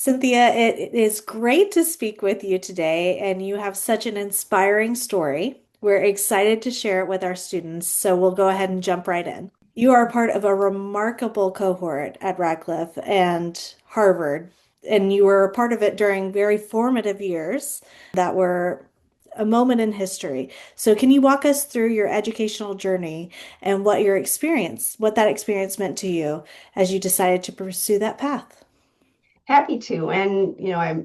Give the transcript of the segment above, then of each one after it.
Cynthia, it is great to speak with you today, and you have such an inspiring story. We're excited to share it with our students, so we'll go ahead and jump right in. You are part of a remarkable cohort at Radcliffe and Harvard, and you were a part of it during very formative years that were a moment in history. So, can you walk us through your educational journey and what that experience meant to you as you decided to pursue that path? Happy to. And,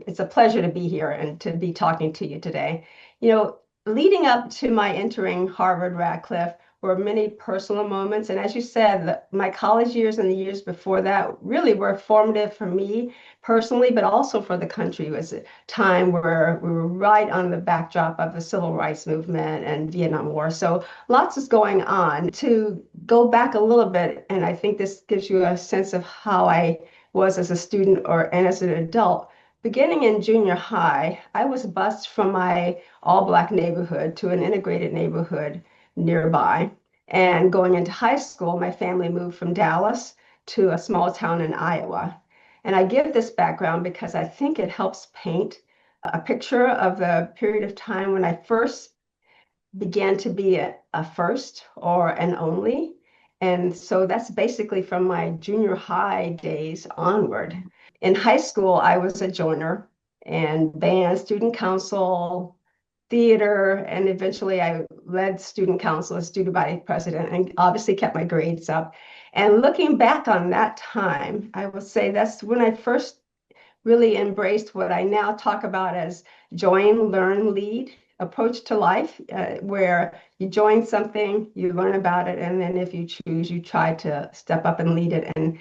it's a pleasure to be here and to be talking to you today. You know, Leading up to my entering Harvard Radcliffe were many personal moments. And as you said, my college years and the years before that really were formative for me personally, but also for the country. It was a time where we were right on the backdrop of the civil rights movement and Vietnam War. So lots is going on. To go back a little bit, and I think this gives you a sense of how I was as a student and as an adult. Beginning in junior high, I was bused from my all Black neighborhood to an integrated neighborhood nearby. And going into high school, my family moved from Dallas to a small town in Iowa. And I give this background because I think it helps paint a picture of the period of time when I first began to be a first or an only. And so that's basically from my junior high days onward. In high school, I was a joiner and band, student council, theater, and eventually I led student council as student body president and obviously kept my grades up. And looking back on that time, I will say that's when I first really embraced what I now talk about as join, learn, lead approach to life, where you join something, you learn about it, and then if you choose, you try to step up and lead it. And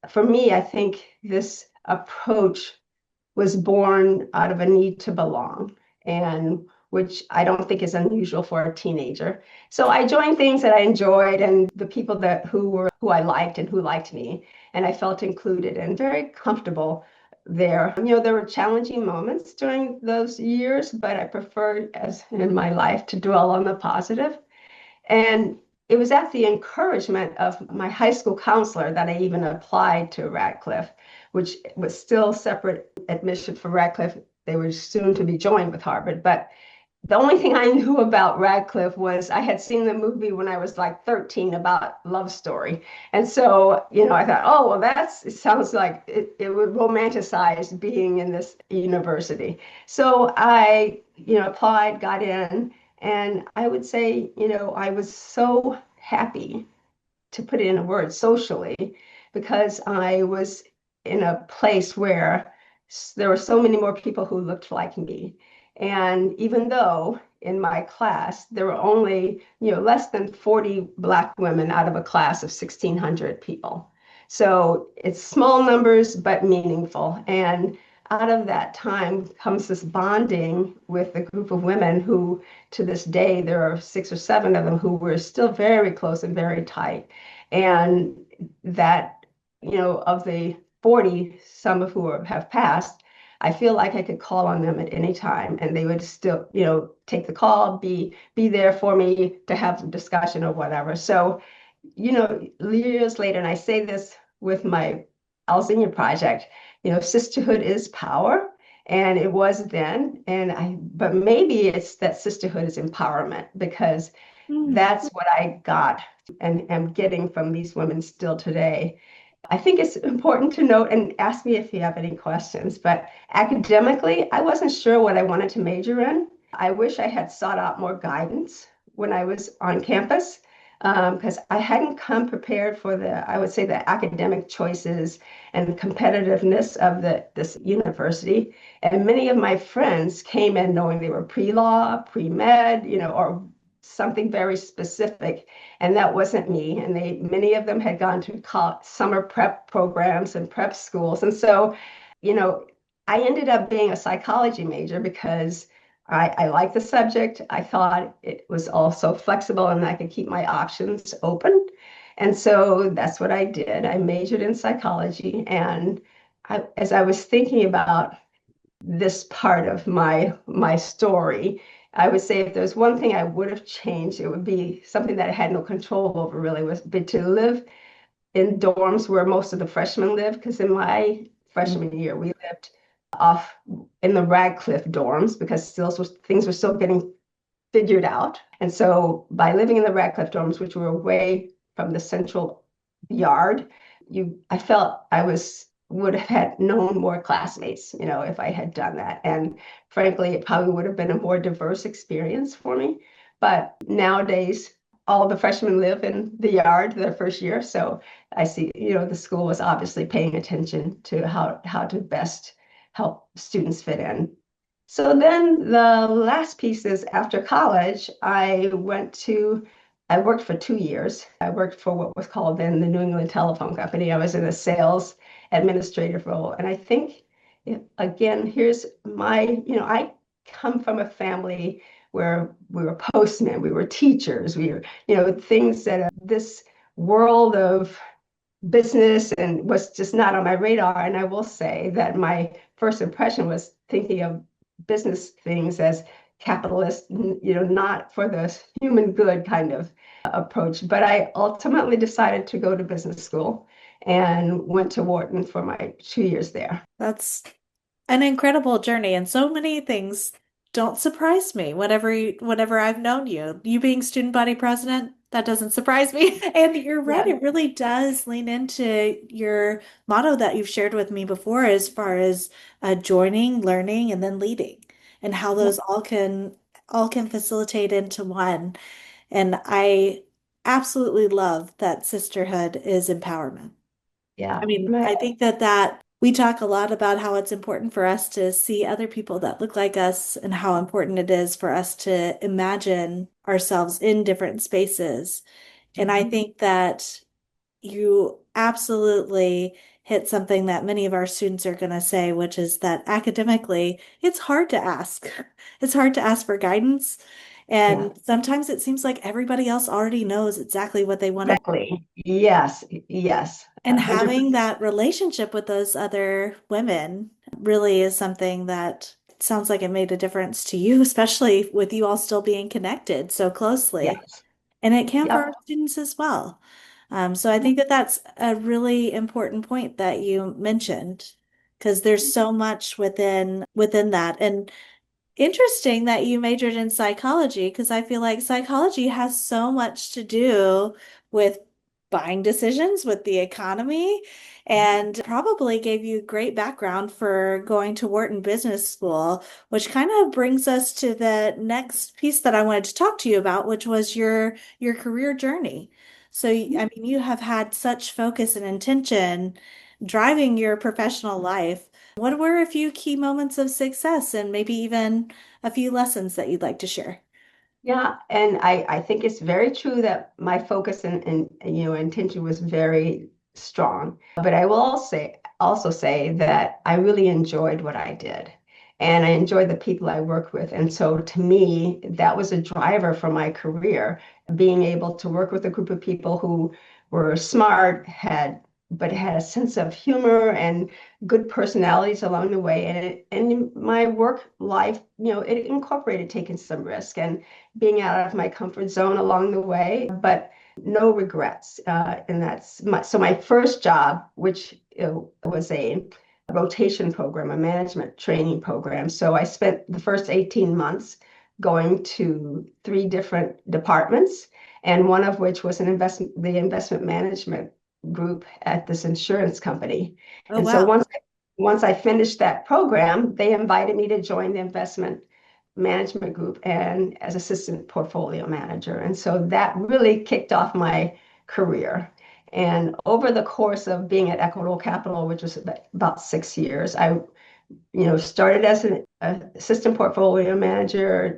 for me, I think this approach was born out of a need to belong, and which I don't think is unusual for a teenager. So I joined things that I enjoyed and the people who I liked and who liked me, and I felt included and very comfortable there. There were challenging moments during those years, but I preferred, as in my life, to dwell on the positive. And it was at the encouragement of my high school counselor that I even applied to Radcliffe, which was still separate admission for Radcliffe. They were soon to be joined with Harvard. But the only thing I knew about Radcliffe was I had seen the movie when I was like 13 about Love Story. And so, I thought, oh, well, it sounds like it would romanticize being in this university. So I, applied, got in, and I would say, I was so happy, to put it in a word, socially, because I was in a place where there were so many more people who looked like me. And even though in my class there were only, less than 40 Black women out of a class of 1,600 people. So it's small numbers, but meaningful. And out of that time comes this bonding with a group of women who, to this day, there are 6 or 7 of them who were still very close and very tight. And that, of the 40, some of who have passed, I feel like I could call on them at any time and they would still, take the call, be there for me to have a discussion or whatever. So, years later, and I say this with my Alzenia project, sisterhood is power. And it was then, but maybe it's that sisterhood is empowerment, because that's what I got and am getting from these women still today. I think it's important to note, and ask me if you have any questions, but academically, I wasn't sure what I wanted to major in. I wish I had sought out more guidance when I was on campus, because I hadn't come prepared for I would say, the academic choices and competitiveness of this university. And many of my friends came in knowing they were pre-law, pre-med, or something very specific, and that wasn't me. And many of them had gone to summer prep programs and prep schools. And so, you know, I ended up being a psychology major because I liked the subject. I thought it was also flexible and I could keep my options open. And so that's what I did. I majored in psychology. And as I was thinking about this part of my story, I would say if there's one thing I would have changed, it would be something that I had no control over, really, was to live in dorms where most of the freshmen lived. Because in my freshman year. We lived off in the Radcliffe dorms because things were still getting figured out. And so by living in the Radcliffe dorms, which were away from the central yard, I felt I would have had known more classmates, if I had done that. And frankly, it probably would have been a more diverse experience for me. But nowadays, all the freshmen live in the yard their first year. So I see, the school was obviously paying attention to how to best help students fit in. So then the last piece is after college, I worked for 2 years. I worked for what was called then the New England Telephone Company. I was in a sales administrative role. And I think, again, here's I come from a family where we were postmen, we were teachers, we were, things that this world of business and was just not on my radar. And I will say that my first impression was thinking of business things as capitalist, not for the human good kind of approach. But I ultimately decided to go to business school and went to Wharton for my 2 years there. That's an incredible journey, and so many things don't surprise me whenever I've known you. You being student body president, that doesn't surprise me. And you're right, Yeah, it really does lean into your motto that you've shared with me before as far as joining, learning, and then leading, and how yeah, those all can facilitate into one. And I absolutely love that sisterhood is empowerment. I yeah. mean, I think that we talk a lot about how it's important for us to see other people that look like us and how important it is for us to imagine ourselves in different spaces. And I think that you absolutely hit something that many of our students are going to say, which is that academically, it's hard to ask. It's hard to ask for guidance. Yeah, And sometimes it seems like everybody else already knows exactly what they want to do. exactly. Yes, yes, And having 100%. that relationship with those other women really is something that sounds like it made a difference to you, especially with you all still being connected so closely. Yes. And it can for Yep. our students as well. So I think that that's a really important point that you mentioned because there's so much within that. And interesting that you majored in psychology because I feel like psychology has so much to do with buying decisions, with the economy, and probably gave you great background for going to Wharton Business School, which kind of brings us to the next piece that I wanted to talk to you about, which was your career journey. So, I mean, you have had such focus and intention driving your professional life. What were a few key moments of success and maybe even a few lessons that you'd like to share? Yeah, and I think it's very true that my focus and intention was very strong. But I will also say that I really enjoyed what I did. And I enjoyed the people I worked with. And so to me, that was a driver for my career, being able to work with a group of people who were smart, but had a sense of humor and good personalities along the way. And my work life, it incorporated taking some risk and being out of my comfort zone along the way, but no regrets. And so my first job, which was a rotation program, a management training program. So I spent the first 18 months going to three different departments, and one of which was the investment management group at this insurance company. Oh, And so wow. once I finished that program, they invited me to join the investment management group and as assistant portfolio manager. And so that really kicked off my career. And over the course of being at Equitable Capital, which was about 6 years, I started as an assistant portfolio manager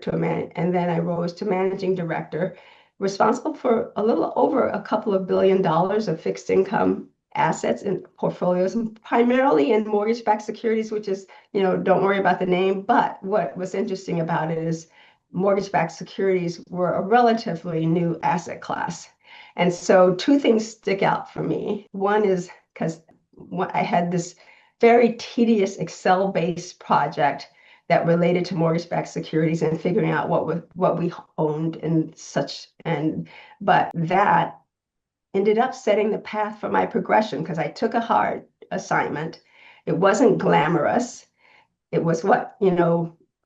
and then I rose to managing director, responsible for a little over a couple of $1 billion of fixed income assets and portfolios, and primarily in mortgage-backed securities, which is, don't worry about the name. But what was interesting about it is mortgage-backed securities were a relatively new asset class. And so two things stick out for me. One is because I had this very tedious Excel-based project that related to mortgage-backed securities and figuring out what we owned and such. But that ended up setting the path for my progression because I took a hard assignment It wasn't glamorous. It was what,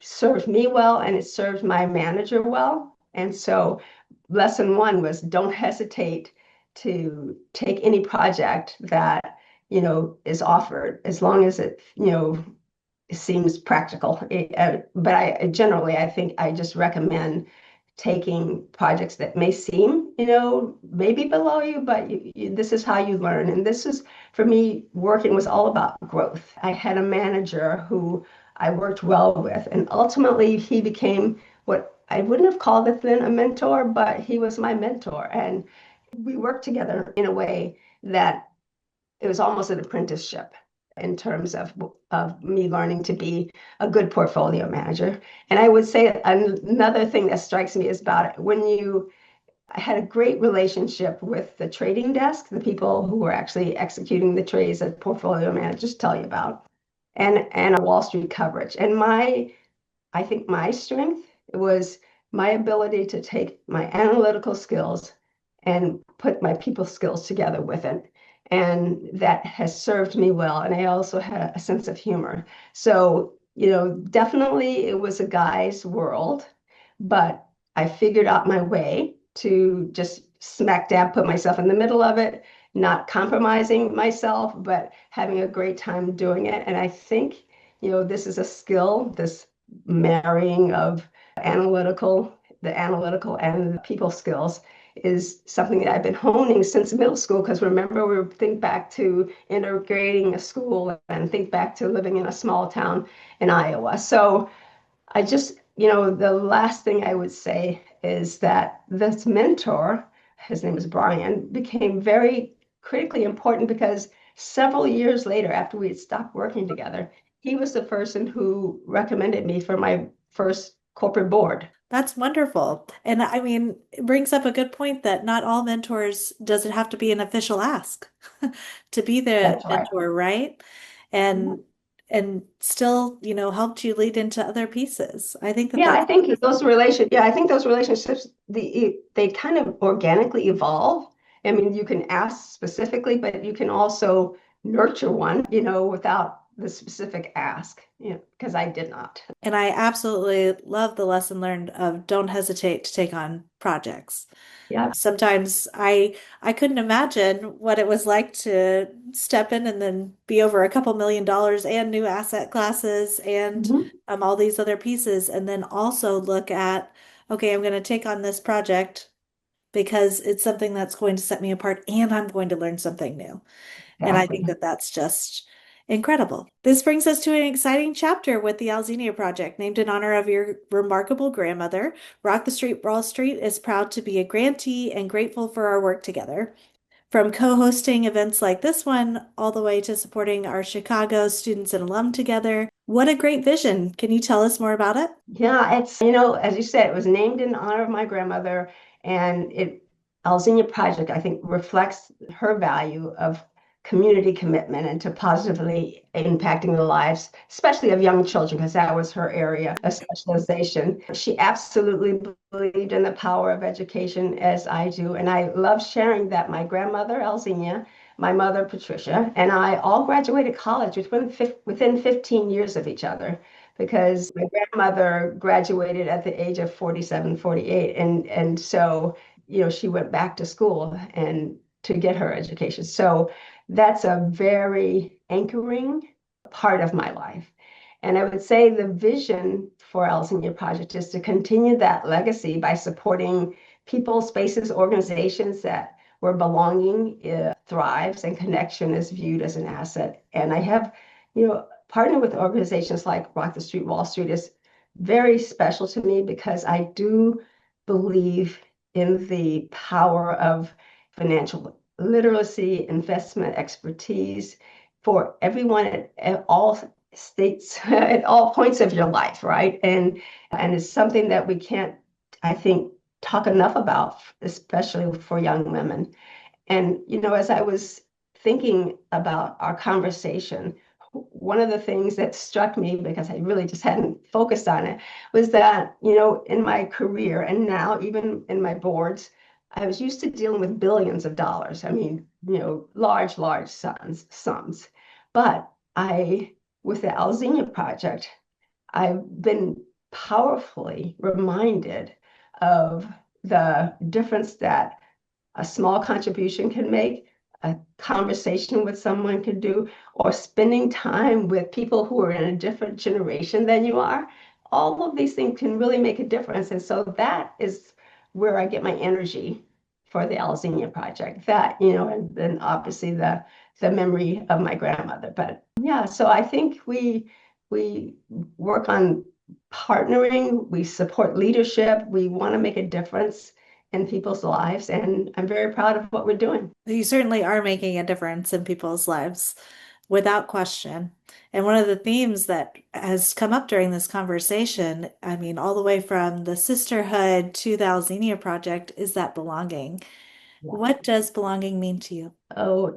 served me well and it served my manager well. And so lesson one was don't hesitate to take any project that, is offered as long as it, seems practical. But I think I just recommend taking projects that may seem, maybe below you, but this is how you learn. And this is, for me, working was all about growth. I had a manager who I worked well with, and ultimately he became what I wouldn't have called it then a mentor, but he was my mentor. And we worked together in a way that it was almost an apprenticeship in terms of me learning to be a good portfolio manager. And I would say another thing that strikes me is about it when I had a great relationship with the trading desk, the people who were actually executing the trades that portfolio managers tell you about, and a Wall Street coverage. And I think my strength was my ability to take my analytical skills and put my people skills together with it. And that has served me well. And I also had a sense of humor. So, definitely it was a guy's world, but I figured out my way to just smack dab put myself in the middle of it, not compromising myself, but having a great time doing it. And I think, this is a skill, this marrying of the analytical and the people skills is something that I've been honing since middle school. Because remember, we think back to integrating a school and think back to living in a small town in Iowa. So I just, the last thing I would say is that this mentor, his name is Brian, became very critically important because several years later, after we had stopped working together, he was the person who recommended me for my first corporate board. That's wonderful. And I mean, it brings up a good point that not all mentors does it have to be an official ask to be the That's right. mentor, right? And still, helped you lead into other pieces. I think that Yeah, that's wonderful. I think those relationships they kind of organically evolve. I mean, you can ask specifically, but you can also nurture one, without the specific ask, because I did not. And I absolutely love the lesson learned of don't hesitate to take on projects. Yeah. Sometimes I couldn't imagine what it was like to step in and then be over a couple $1 million and new asset classes and Mhm. all these other pieces, and then also look at, okay, I'm going to take on this project because it's something that's going to set me apart and I'm going to learn something new. And I think Exactly. that that's just incredible. This brings us to an exciting chapter with the Alzenia Project, named in honor of your remarkable grandmother. Rock the Street, Wall Street is proud to be a grantee and grateful for our work together. From co-hosting events like this one, all the way to supporting our Chicago students and alum together. What a great vision. Can you tell us more about it? Yeah, it's, as you said, it was named in honor of my grandmother, and Alzenia Project, I think, reflects her value of community commitment and to positively impacting the lives, especially of young children, because that was her area of specialization. She absolutely believed in the power of education, as I do, and I love sharing that my grandmother, Alzenia, my mother, Patricia, and I all graduated college within 15 years of each other because my grandmother graduated at the age of 47, 48. And so, she went back to school and to get her education. So that's a very anchoring part of my life. And I would say the vision for Alzenia Project is to continue that legacy by supporting people, spaces, organizations that where belonging thrives and connection is viewed as an asset. And I have, partner with organizations like Rock the Street, Wall Street is very special to me because I do believe in the power of financial literacy, investment expertise for everyone at all states, at all points of your life, right? And it's something that we can't, I think, talk enough about, especially for young women. And, as I was thinking about our conversation, one of the things that struck me, because I really just hadn't focused on it, was that, in my career and now even in my boards, I was used to dealing with billions of dollars. I mean, large sums. But I, with the Alzenia project, I've been powerfully reminded of the difference that a small contribution can make, a conversation with someone can do, or spending time with people who are in a different generation than you are. All of these things can really make a difference. And so that is where I get my energy for the Alzenia project. That, and then obviously the memory of my grandmother. But yeah, so I think we work on partnering, we support leadership, we want to make a difference in people's lives. And I'm very proud of what we're doing. You certainly are making a difference in people's lives, without question. And one of the themes that has come up during this conversation, I mean, all the way from the sisterhood to the Alzenia project, is that belonging. Yeah. What does belonging mean to you? Oh,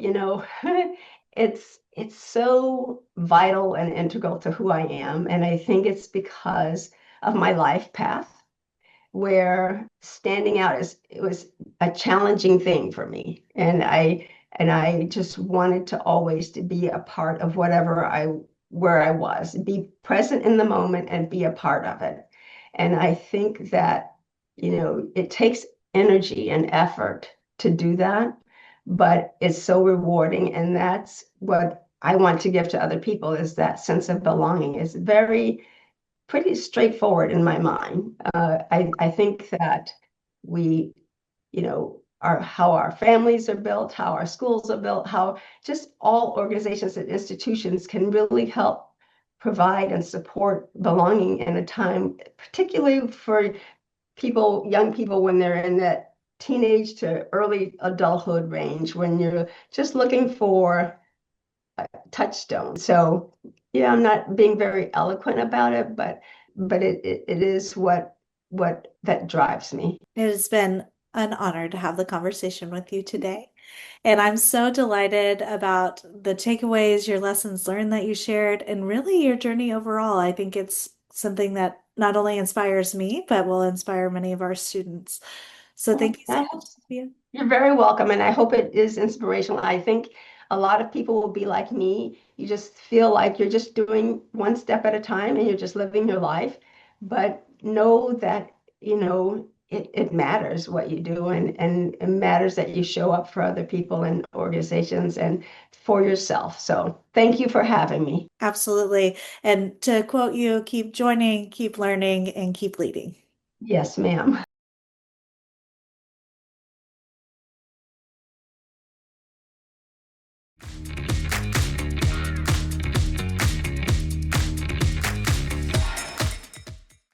it's so vital and integral to who I am. And I think it's because of my life path where standing out is it was a challenging thing for me. And I just wanted to always to be a part of whatever I where I was, be present in the moment and be a part of it. And I think that, it takes energy and effort to do that, but it's so rewarding. And that's what I want to give to other people is that sense of belonging. It's very pretty straightforward in my mind. I think that we, how our families are built, how our schools are built, how just all organizations and institutions can really help provide and support belonging in a time, particularly for people, young people, when they're in that teenage to early adulthood range, when you're just looking for touchstone. So yeah, I'm not being very eloquent about it, but it is what that drives me. It has been an honor to have the conversation with you today. And I'm so delighted about the takeaways, your lessons learned that you shared, and really your journey overall. I think it's something that not only inspires me, but will inspire many of our students. So Well, thank you so I much, hope Cynthia. you're very welcome, and I hope it is inspirational. I think a lot of people will be like me. You just feel like you're just doing one step at a time and you're just living your life. But know that, it matters what you do and it matters that you show up for other people and organizations and for yourself. So thank you for having me. Absolutely. And to quote you, keep joining, keep learning, and keep leading. Yes, ma'am.